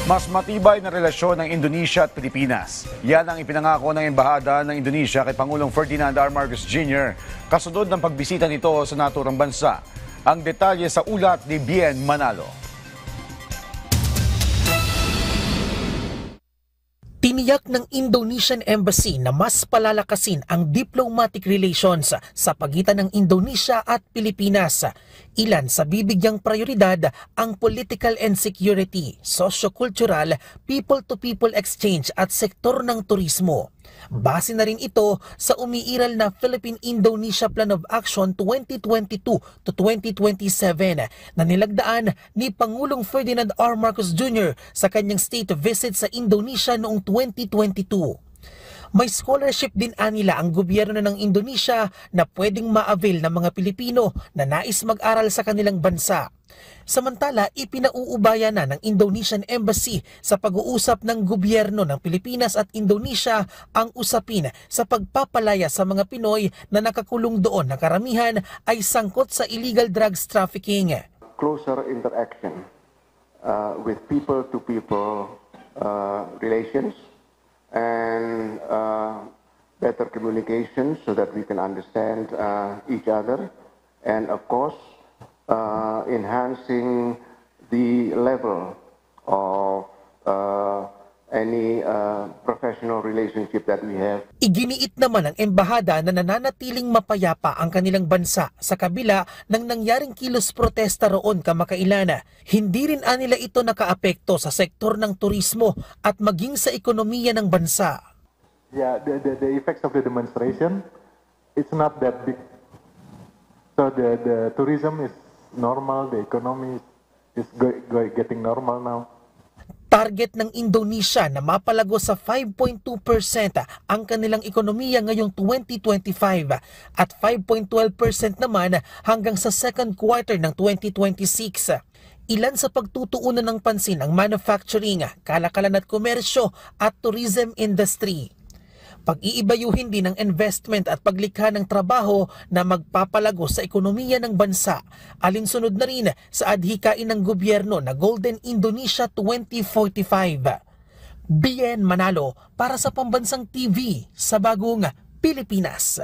Mas matibay na relasyon ng Indonesia at Pilipinas. Yan ang ipinangako ng Embahada ng Indonesia kay Pangulong Ferdinand R. Marcos Jr. kasunod ng pagbisita nito sa naturang bansa. Ang detalye sa ulat ni Bien Manalo. Tiniyak ng Indonesian Embassy na mas palalakasin ang diplomatic relations sa pagitan ng Indonesia at Pilipinas. Ilan sa bibigyang prioridad ang political and security, socio-cultural, people-to-people exchange at sektor ng turismo. Base na rin ito sa umiiral na Philippine-Indonesia Plan of Action 2022 to 2027 na nilagdaan ni Pangulong Ferdinand R. Marcos Jr. sa kanyang state visit sa Indonesia noong 2022. May scholarship din anila ang gobyerno ng Indonesia na pwedeng ma-avail ng mga Pilipino na nais mag-aral sa kanilang bansa. Samantala, ipinauubaya na ng Indonesian Embassy sa pag-uusap ng gobyerno ng Pilipinas at Indonesia ang usapin sa pagpapalaya sa mga Pinoy na nakakulong doon na karamihan ay sangkot sa illegal drugs trafficking. Closer interaction with people-to-people relations and better communication so that we can understand each other, and of course enhancing the level of any professional relationship that we have. Iginiit naman ng embahada na nananatiling mapayapa ang kanilang bansa sa kabila ng nangyaring kilos protesta roon kamakailan. Hindi rin anila ito nakaapekto sa sektor ng turismo at maging sa ekonomiya ng bansa. Yeah, the effects of the demonstration, it's not that big. So the tourism is normal, the economy is getting normal now. Target ng Indonesia na mapalago sa 5.2% ang kanilang ekonomiya ngayong 2025 at 5.12% naman hanggang sa second quarter ng 2026. Ilan sa pagtutuunan ng pansin ang manufacturing, kalakalan at komersyo at tourism industry. Pag-iibayuhin din ng investment at paglikha ng trabaho na magpapalago sa ekonomiya ng bansa, alinsunod na rin sa adhikain ng gobyerno na Golden Indonesia 2045. Bien Manalo para sa Pambansang TV sa Bagong Pilipinas.